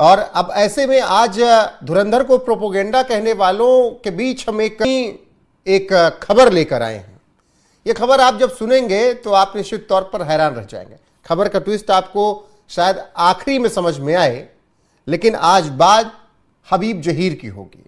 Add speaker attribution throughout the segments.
Speaker 1: और अब ऐसे में आज धुरंधर को प्रोपोगेंडा कहने वालों के बीच हम एक खबर लेकर आए हैं। ये खबर आप जब सुनेंगे तो आप निश्चित तौर पर हैरान रह जाएंगे। खबर का ट्विस्ट आपको शायद आखिरी में समझ में आए, लेकिन आज बात हबीब जहीर की होगी।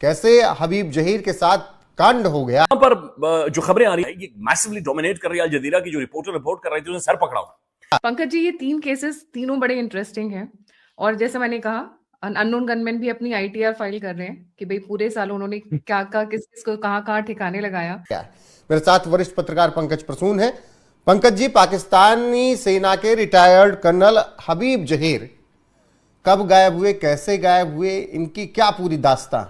Speaker 1: कैसे हबीब जहीर के साथ कांड हो गया।
Speaker 2: यहाँ पर जो खबरें आ रही है, ये मैसिवली डोमिनेट कर रही है। अल जजीरा की जो रिपोर्टर रिपोर्ट कर रही थी, उसने सर पकड़ा हुआ।
Speaker 3: पंकज जी, ये 3 केसेस तीनों बड़े इंटरेस्टिंग हैं और जैसे मैंने कहा, अननोन गनमैन भी अपनी आईटीआर फाइल कर रहे हैं कि भाई पूरे साल उन्होंने क्या किस को कहां ठिकाने लगाया।
Speaker 1: मेरे साथ वरिष्ठ पत्रकार पंकज प्रसून है। पंकज जी, पाकिस्तानी सेना के रिटायर्ड कर्नल हबीब जहीर कब गायब हुए, कैसे गायब हुए, इनकी क्या पूरी दास्तां?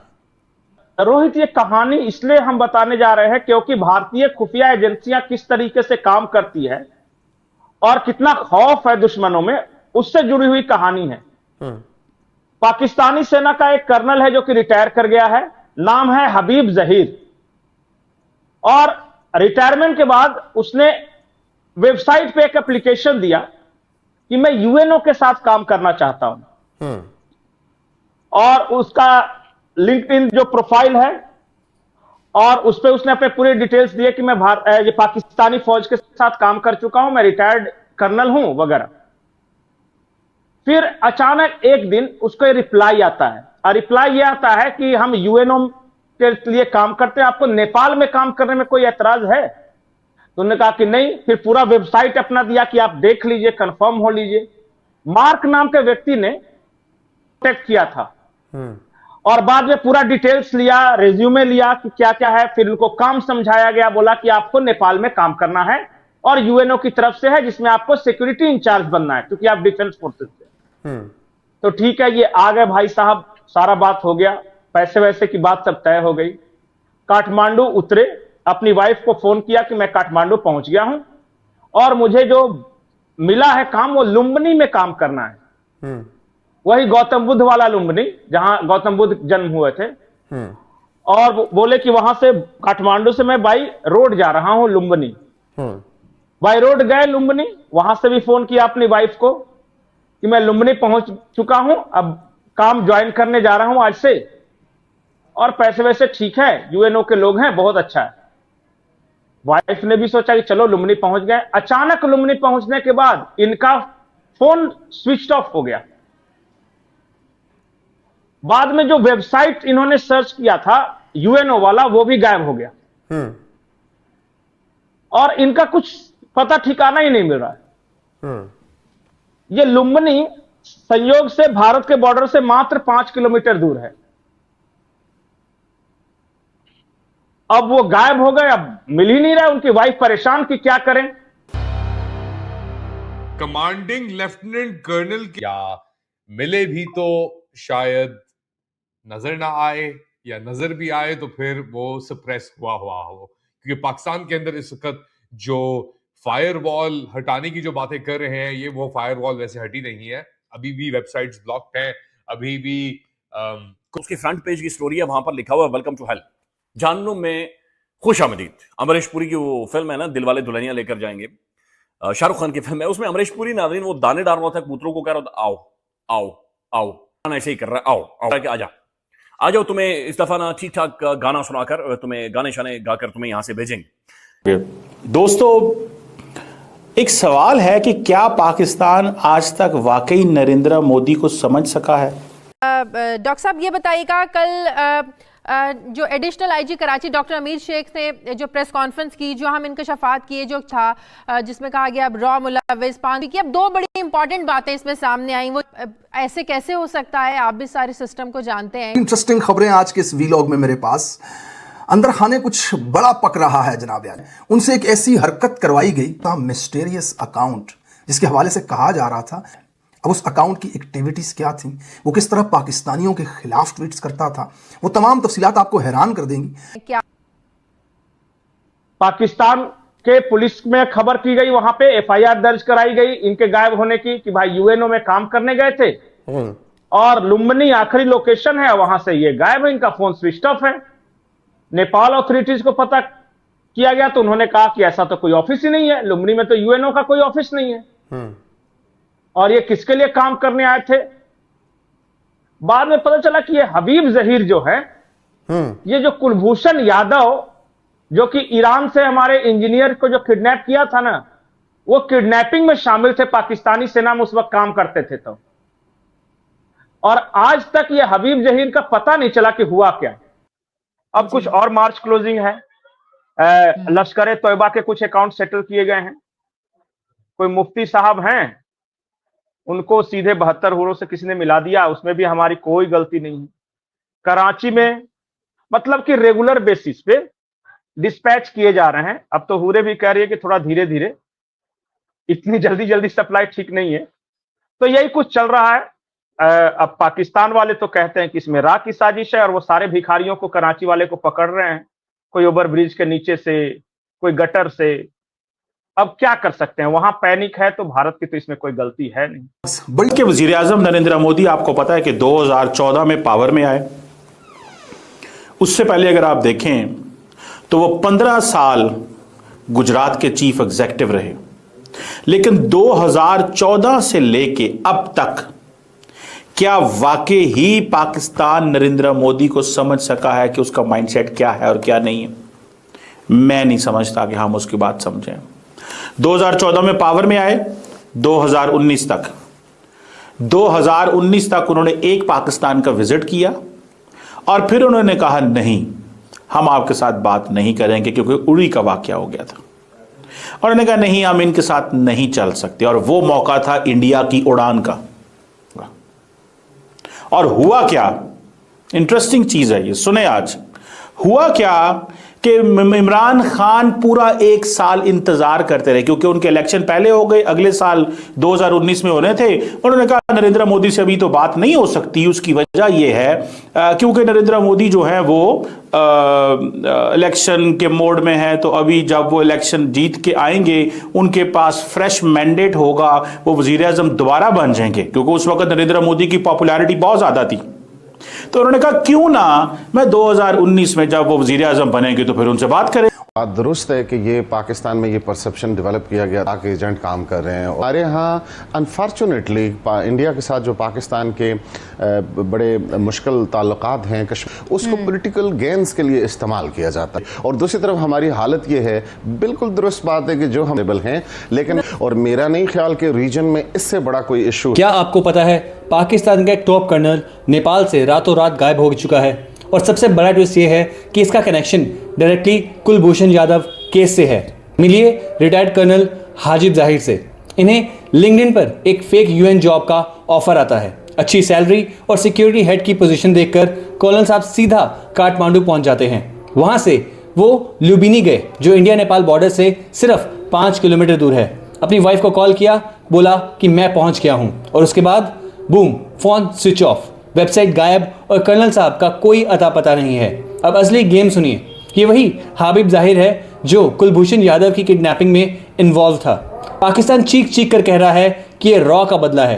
Speaker 4: रोहित, ये कहानी इसलिए हम बताने जा रहे हैं क्योंकि भारतीय खुफिया एजेंसियां किस तरीके से काम करती है और कितना खौफ है दुश्मनों में, उससे जुड़ी हुई कहानी है। पाकिस्तानी सेना का एक कर्नल है जो कि रिटायर कर गया है, नाम है हबीब जहीर। और रिटायरमेंट के बाद उसने वेबसाइट पे एक एप्लीकेशन दिया कि मैं यूएनओ के साथ काम करना चाहता हूं। और उसका लिंक्डइन जो प्रोफाइल है, और उस पर उसने अपने पूरे डिटेल्स दिए कि मैं ये पाकिस्तानी फौज के साथ काम कर चुका हूं, मैं रिटायर्ड कर्नल हूं वगैरह। फिर अचानक एक दिन उसको रिप्लाई आता है, और रिप्लाई ये आता है कि हम यूएनओ के लिए काम करते हैं, आपको नेपाल में काम करने में कोई ऐतराज है? तो उन्होंने कहा कि नहीं। फिर पूरा वेबसाइट अपना दिया कि आप देख लीजिए, कंफर्म हो लीजिए। मार्क नाम के व्यक्ति ने कॉन्टेक्ट किया था और बाद में पूरा डिटेल्स लिया, रेज्यूमे लिया कि क्या क्या है। फिर उनको काम समझाया गया, बोला कि आपको नेपाल में काम करना है और यूएनओ की तरफ से है, जिसमें आपको सिक्योरिटी इंचार्ज बनना है क्योंकि आप डिफेंस फोर्सेस से। तो ठीक है, ये आ गए भाई साहब, सारा बात हो गया, पैसे वैसे की बात सब तय हो गई। काठमांडू उतरे, अपनी वाइफ को फोन किया कि मैं काठमांडू पहुंच गया हूं और मुझे जो मिला है काम, वो लुम्बिनी में काम करना है। वही गौतम बुद्ध वाला लुम्बिनी जहां गौतम बुद्ध जन्म हुए थे। और बोले कि वहां से काठमांडू से मैं बाई रोड जा रहा हूं लुम्बिनी। बाई रोड गए लुम्बिनी, वहां से भी फोन किया अपनी वाइफ को कि मैं लुम्बिनी पहुंच चुका हूं, अब काम ज्वाइन करने जा रहा हूं आज से, और पैसे वैसे ठीक है, यूएनओ के लोग हैं, बहुत अच्छा है। वाइफ ने भी सोचा कि चलो लुम्बिनी पहुंच गए। अचानक लुम्बिनी पहुंचने के बाद इनका फोन स्विच ऑफ हो गया। बाद में जो वेबसाइट इन्होंने सर्च किया था यूएनओ वाला, वो भी गायब हो गया और इनका कुछ पता ठिकाना ही नहीं मिल रहा है। ये लुम्बिनी संयोग से भारत के बॉर्डर से मात्र 5 किलोमीटर दूर है। अब वो गायब हो गए, अब मिल ही नहीं रहा। उनकी वाइफ परेशान कि क्या करें।
Speaker 5: कमांडिंग लेफ्टिनेंट कर्नल क्या मिले भी तो शायद नजर ना आए, या नजर भी आए तो फिर वो सप्रेस हुआ हो, क्योंकि पाकिस्तान के अंदर इस वक्त जो फायरवॉल हटाने की जो बातें कर रहे हैं, ये वो फायरवॉल वैसे हटी नहीं है। अभी भी वेबसाइट्स ब्लॉक्ड हैं, अभी भी
Speaker 2: उसकी फ्रंट पेज की स्टोरी है, वहां पर लिखा हुआ है वेलकम टू हेल, जानू में खुश आमदीद। अमरीश पुरी की वो फिल्म है ना, दिलवाले दुल्हनिया लेकर जाएंगे, शाहरुख खान की फिल्म है। उसमें अमरीश पुरी नाज़रीन वो दाने डाल रहा था, कबूतरों को कह रहा था आओ आओ आओ, ऐसे ही कर रहा है, आओ आओ, आ जाओ, तुम्हें इस दफा ना ठीक ठाक गाना सुनाकर, तुम्हें गाने शाने गाकर तुम्हें यहां से भेजेंगे।
Speaker 6: दोस्तों, एक सवाल है कि क्या पाकिस्तान आज तक वाकई नरेंद्र मोदी को समझ सका है?
Speaker 7: डॉक्टर साहब, ये बताइएगा, कल जो एडिशनल आईजी कराची डॉक्टर अमीर शेख ने जो प्रेस कॉन्फ्रेंस की, जो हम इंकशाफात किए, जो था जिसमें कहा गया अब रॉ मुलव्विस पानी की, अब 2 बड़ी इंपॉर्टेंट बातें इसमें सामने आई। वो ऐसे कैसे हो सकता है? आप भी सारे सिस्टम को जानते हैं।
Speaker 8: इंटरेस्टिंग खबरें आज के इस वीलॉग में मेरे पास। अंदर खाने कुछ बड़ा पक रहा है जनाब। यार उनसे एक ऐसी हरकत करवाई गई, मिस्टीरियस अकाउंट, जिसके हवाले से कहा जा रहा था अब उस अकाउंट की एक्टिविटीज क्या थी, वो किस तरह पाकिस्तानियों के खिलाफ ट्वीट्स करता था, वो तमाम तफसीलात आपको हैरान कर देंगी।
Speaker 7: क्या
Speaker 4: पाकिस्तान के पुलिस में खबर की गई, वहां पे एफआईआर दर्ज कराई गई इनके गायब होने की, कि भाई यूएनओ में काम करने गए थे और लुम्बिनी आखिरी लोकेशन है, वहां से ये गायब है, इनका फोन स्विच ऑफ है। नेपाल अथॉरिटीज को पता किया गया तो उन्होंने कहा कि ऐसा तो कोई ऑफिस ही नहीं है, लुम्बिनी में तो यूएनओ का कोई ऑफिस नहीं है। और ये किसके लिए काम करने आए थे? बाद में पता चला कि ये हबीब जहीर जो है, ये जो कुलभूषण यादव जो कि ईरान से हमारे इंजीनियर को जो किडनैप किया था ना, वो किडनैपिंग में शामिल थे, पाकिस्तानी सेना में उस वक्त काम करते थे तो। और आज तक ये हबीब जहीर का पता नहीं चला कि हुआ क्या। अब कुछ और मार्च क्लोजिंग है, लश्कर तोयबा के कुछ अकाउंट सेटल किए गए हैं। कोई मुफ्ती साहब हैं, उनको सीधे 72 हुरों से किसी ने मिला दिया, उसमें भी हमारी कोई गलती नहीं है। कराची में मतलब कि रेगुलर बेसिस पे डिस्पैच किए जा रहे हैं। अब तो हुरे भी कह रही है कि थोड़ा धीरे धीरे, इतनी जल्दी जल्दी सप्लाई ठीक नहीं है। तो यही कुछ चल रहा है। अब पाकिस्तान वाले तो कहते हैं कि इसमें रा की साजिश है और वो सारे भिखारियों को, कराची वाले को पकड़ रहे हैं, कोई ओवर ब्रिज के नीचे से, कोई गटर से। अब क्या कर सकते हैं, वहां पैनिक है, तो भारत की तो इसमें कोई गलती है नहीं।
Speaker 6: बल्कि वजीर आजम नरेंद्र मोदी आपको पता है कि 2014 में पावर में आए। उससे पहले अगर आप देखें तो वो 15 साल गुजरात के चीफ एग्जीक्यूटिव रहे। लेकिन 2014 से लेके अब तक क्या वाकई ही पाकिस्तान नरेंद्र मोदी को समझ सका है कि उसका माइंडसेट क्या है और क्या नहीं है? मैं नहीं समझता कि हम उसकी बात समझें। 2014 में पावर में आए, 2019 तक उन्होंने एक पाकिस्तान का विजिट किया और फिर उन्होंने कहा नहीं, हम आपके साथ बात नहीं करेंगे क्योंकि उड़ी का वाकया हो गया था। और उन्होंने कहा नहीं, हम इनके साथ नहीं चल सकते। और वो मौका था इंडिया की उड़ान का। और हुआ क्या, इंटरेस्टिंग चीज है ये, सुने आज हुआ क्या कि इमरान खान पूरा 1 साल इंतजार करते रहे, क्योंकि उनके इलेक्शन पहले हो गए, अगले साल 2019 में होने थे। उन्होंने कहा नरेंद्र मोदी से अभी तो बात नहीं हो सकती। उसकी वजह यह है क्योंकि नरेंद्र मोदी जो है वो इलेक्शन के मोड में है। तो अभी जब वो इलेक्शन जीत के आएंगे, उनके पास फ्रेश मैंडेट होगा, वो वजीर आजम दोबारा बन जाएंगे, क्योंकि उस वक्त नरेंद्र मोदी की पॉपुलैरिटी बहुत ज्यादा थी। तो उन्होंने कहा क्यों ना मैं 2019 में जब वो वजीर आजम बनेंगे तो फिर उनसे बात करें।
Speaker 9: बात दुरुस्त है कि ये पाकिस्तान में ये परसेप्शन डेवलप किया गया ताकि एजेंट काम कर रहे हैं। हमारे यहाँ अनफॉर्चुनेटली इंडिया के साथ जो पाकिस्तान के बड़े मुश्किल ताल्लुकात हैं, उसको पॉलिटिकल गेन्स के लिए इस्तेमाल किया जाता है। और दूसरी तरफ हमारी हालत ये है, बिल्कुल दुरुस्त बात है कि जो हम लेबल हैं, लेकिन और मेरा नहीं ख्याल कि रीजन में इससे बड़ा कोई इशू।
Speaker 10: क्या आपको पता है पाकिस्तान का एक टॉप कर्नल नेपाल से रातों रात गायब हो चुका है? और सबसे बड़ा ट्विस्ट ये है कि इसका connection directly Kulbhushan Yadav case से है। मिलिए रिटायर्ड कर्नल हाजिब जाहिर से। इन्हें लिंक्डइन पर एक फेक यूएन जॉब का ऑफर आता है। अच्छी सैलरी और सिक्योरिटी हेड की पोजीशन देखकर कर्नल साहब सीधा काठमांडू पहुंच जाते हैं। वहां से वो लुम्बिनी गए, जो इंडिया नेपाल बॉर्डर से सिर्फ 5 किलोमीटर दूर है। अपनी वाइफ को कॉल किया, बोला कि मैं पहुंच गया हूं, और उसके बाद boom, phone switch off, website गायब और कर्नल साहब का कोई अता पता नहीं है। अब असली गेम सुनिए। ये वही हबीब जाहिर है जो कुलभूषण यादव की किडनैपिंग में इन्वॉल्व था। पाकिस्तान चीख कर कह रहा है कि ये रॉ का बदला है।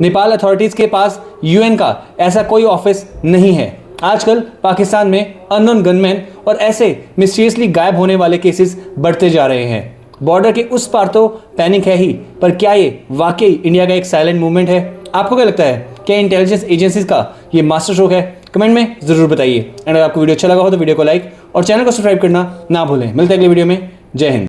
Speaker 10: नेपाल अथॉरिटीज के पास यूएन का ऐसा कोई ऑफिस नहीं है। आजकल पाकिस्तान में अननोन गनमैन और ऐसे मिस्टीरियसली गायब होने वाले केसेस बढ़ते जा रहे हैं। बॉर्डर के उस पार तो पैनिक है ही, पर क्या ये वाकई इंडिया का एक साइलेंट मूवमेंट है? आपको क्या लगता है, क्या इंटेलिजेंस एजेंसीज का ये मास्टर स्ट्रोक है? कमेंट में जरूर बताइए। एंड अगर आपको वीडियो अच्छा लगा हो तो वीडियो को लाइक और चैनल को सब्सक्राइब करना ना भूलें। मिलते हैं अगले वीडियो में। जय हिंद।